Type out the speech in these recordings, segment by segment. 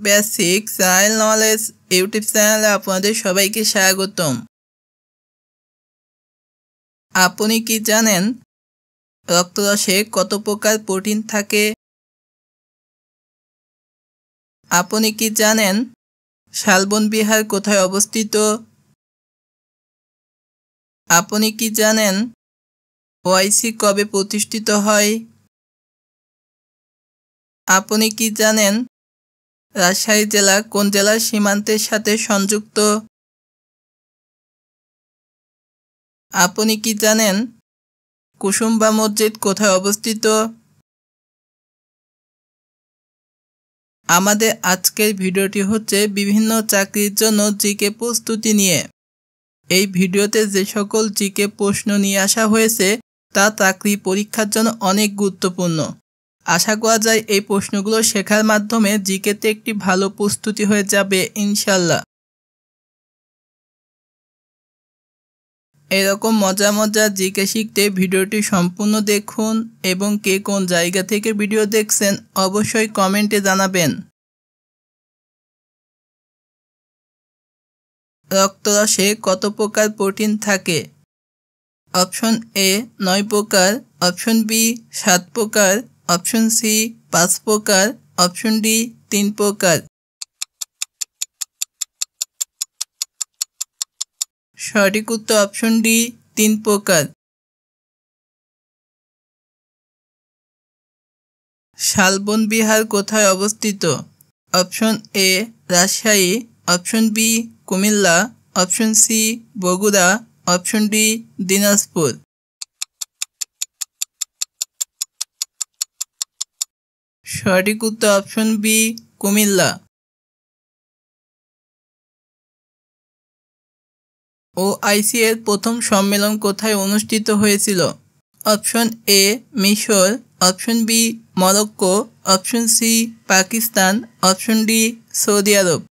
Basic general knowledge YouTube চ্যানেলে আপনাদের সবাইকে স্বাগতম। আপনি কি জানেন রক্তরসে কত প্রকার প্রোটিন থাকে? আপনি কি জানেন শালবন বিহার কোথায় অবস্থিত? আপনি কি জানেন ওআইসি কবে প্রতিষ্ঠিত হয়? আপনি কি জানেন রাজশাহী জেলা কোন জেলার সীমান্তের সাথে সংযুক্ত? আপনি কি জানেন কুসুম্বা মসজিদ কোথায় অবস্থিত? আমাদের আজকের ভিডিওটি হচ্ছে বিভিন্ন চাকরির জন্য জিকে প্রস্তুতি নিয়ে। এই ভিডিওতে যে সকল জিকে প্রশ্ন নিয়ে আসা হয়েছে তা চাকরি পরীক্ষার জন্য অনেক গুরুত্বপূর্ণ। আশা করা যায় এই প্রশ্নগুলো শেখার মাধ্যমে জিকেতে একটি ভালো প্রস্তুতি হয়ে যাবে ইনশাল্লাহ। এরকম মজার জিকে শিখতে ভিডিওটি সম্পূর্ণ দেখুন এবং কে কোন জায়গা থেকে ভিডিও দেখছেন অবশ্যই কমেন্টে জানাবেন। রক্তরসে কত প্রকার প্রোটিন থাকে? অপশন এ 9 প্রকার, অপশন বি 7 প্রকার, অপশন সি 5 প্রকার, অপশন ডি 3 প্রকার। সঠিক উত্তর অপশন ডি 3 প্রকার। শালবন বিহার কোথায় অবস্থিত? Option A Rajshahi, option B Comilla, option C Bogura, option D Dinajpur. সঠিক উত্তর অপশন বি কুমিল্লা। ওআইসি এর প্রথম সম্মেলন কোথায় অনুষ্ঠিত হয়েছিল? অপশন এ মিশর, option B Morocco, option C Pakistan, option D সৌদি আরব।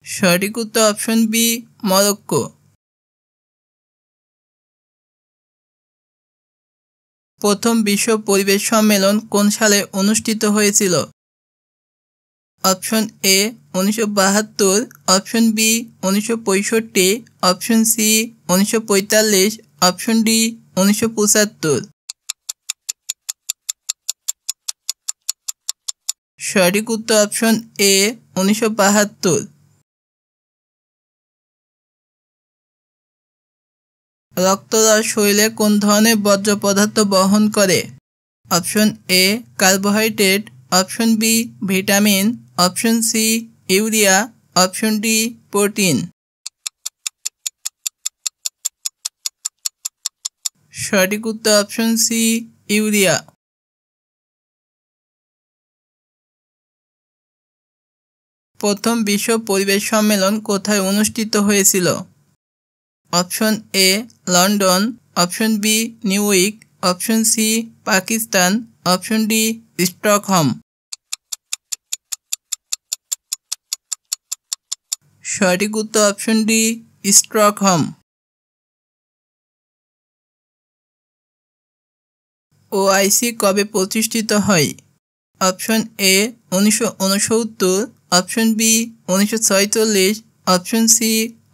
সঠিক উত্তর অপশন বি মরক্কো। প্রথম বিশ্ব পরিবেশ সম্মেলন কোন সালে অনুষ্ঠিত হয়েছিল? Option A 1972, option B 1965, option C 1945, option D 1975। সঠিক উত্তর অপশন এ 1972। রক্তরস শরীরে কোন ধরনের বর্জ্য পদার্থ বহন করে? Option A carbohydrate, option B vitamin, option C urea, option D protein. সঠিক উত্তর অপশন সি ইউরিয়া। প্রথম বিশ্ব পরিবেশ সম্মেলন কোথায় অনুষ্ঠিত হয়েছিল? Option A London, option B New York, option C Pakistan, option D Stockholm. সঠিক উত্তর অপশন ডি স্টকহোম। ওআইসি কবে প্রতিষ্ঠিত হয়? Option A 1969, option B 1946, option C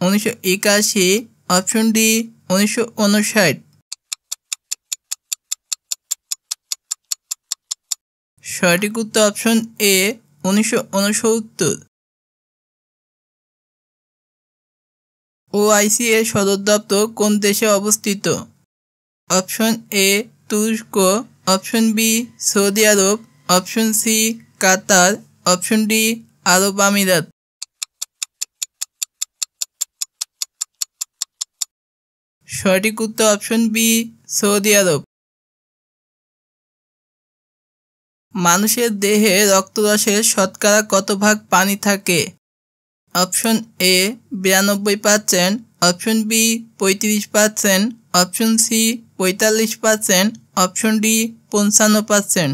1981, option D 1959। সঠিক উত্তর অপশন এ 1969। ওআইসি এর সদর দপ্তর কোন দেশে অবস্থিত? অপশন এ তুরস্ক, অপশন বি সৌদি আরব, option C Qatar, option D আরব আমিরাত। সঠিক উত্তর অপশন বি সৌদি আরব। মানুষের দেহে রক্তরসের শতকরা কত ভাগ পানি থাকে? Option A 92%, option B 35%, option C 45%, option D 55%।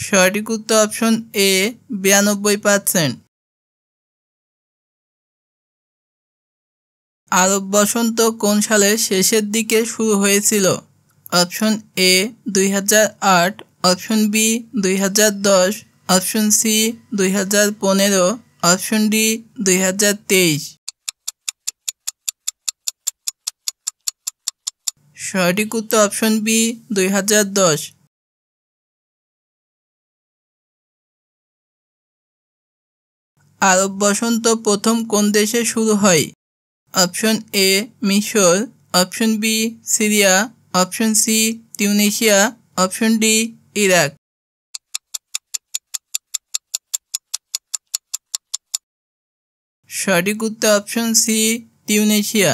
সঠিক উত্তর অপশন এ 92%। আরব বসন্ত কোন সালের শেষের দিকে শুরু হয়েছিল? Option A 2008, option B 2010, option C 2015, option D 2023। সঠিক উত্তর অপশন বি 2010। আরব বসন্ত প্রথম কোন দেশে শুরু হয়? অপশন এ মিশর, option B Syria, option C Tunisia, option D Iraq. সঠিক উত্তর অপশন সি তিউনিসিয়া।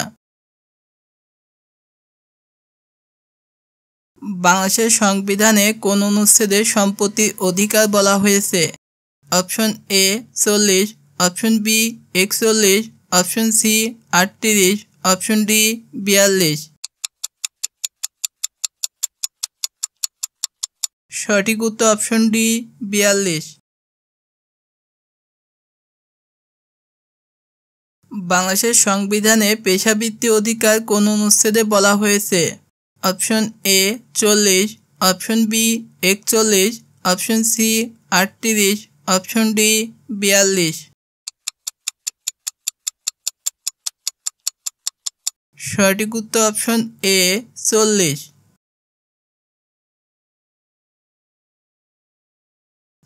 বাংলাদেশের সংবিধানে কোন অনুচ্ছেদে সম্পত্তির অধিকার বলা হয়েছে? Option A 40, option B 41, option C 38, option D 42। সঠিক উত্তর অপশন ডি 42। বাংলাদেশের সংবিধানে পেশাবৃত্তি অধিকার কোন অনুচ্ছেদে বলা হয়েছে? Option A 40, option B 41, option C 38, option D 42। সঠিক উত্তর অপশন এ 40।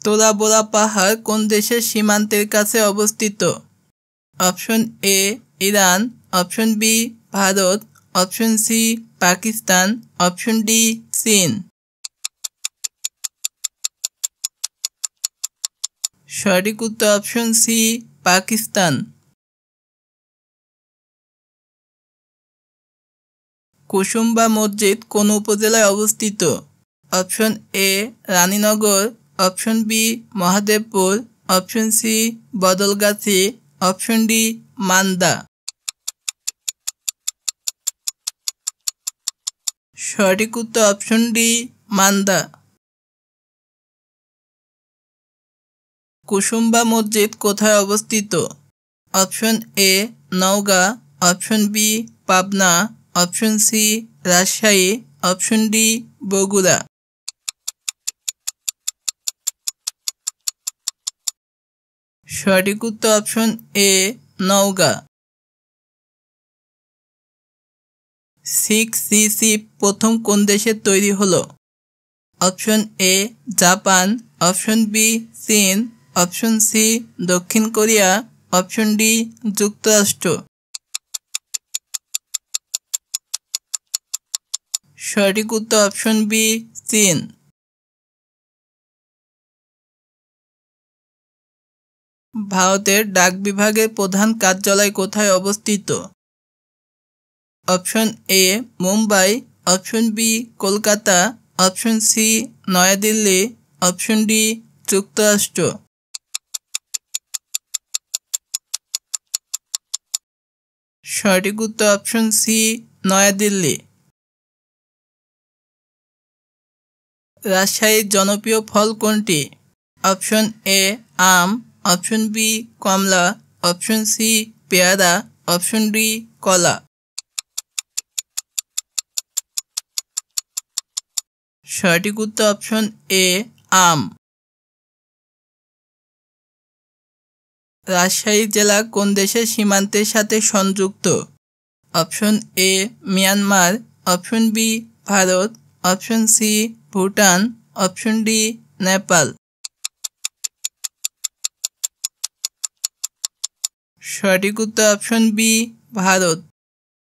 তোরা বোরা পাহাড় কোন দেশের সীমান্তের কাছে অবস্থিত? Option A Iran, option B Bharat, option C Pakistan, option D চীন। সঠিক উত্তর অপশন সি পাকিস্তান। কুসুম্বা মসজিদ কোন উপজেলায় অবস্থিত? Option A Raninagar, option B Mahadebpur, option C Badalgachhi, option D Manda. সঠিক উত্তর অপশন ডি মান্দা। কুসুম্বা মসজিদ কোথায় অবস্থিত? Option A Naogaon, option B Pabna, option C Rajshahi, option D Bogura. সঠিক উত্তর অপশন এ নওগাঁ। 6cc প্রথম কোন দেশে তৈরি হলো? Option A Japan, option B চীন, অপশন সি দক্ষিণ কোরিয়া, অপশন ডি যুক্তরাষ্ট্র। সঠিক উত্তর অপশন বি চীন। ভারতের ডাক বিভাগের প্রধান কার্যালয় কোথায় অবস্থিত? Option A Mumbai, option B Kolkata, option C New Delhi, option D যুক্তরাষ্ট্র। সঠিক উত্তর অপশন সি নয়াদিল্লি। রাজশাহীর জনপ্রিয় ফল কোনটি? অপশন এ আম, অপশন বি কমলা, অপশন সি পেয়ারা, অপশন ডি কলা। সঠিক উত্তর অপশন এ আম। রাজশাহী জেলা কোন দেশের সীমান্তের সাথে সংযুক্ত? Option A Myanmar, option B Bharat, option C Bhutan, option D Nepal. সঠিক উত্তর অপশন বি ভারত।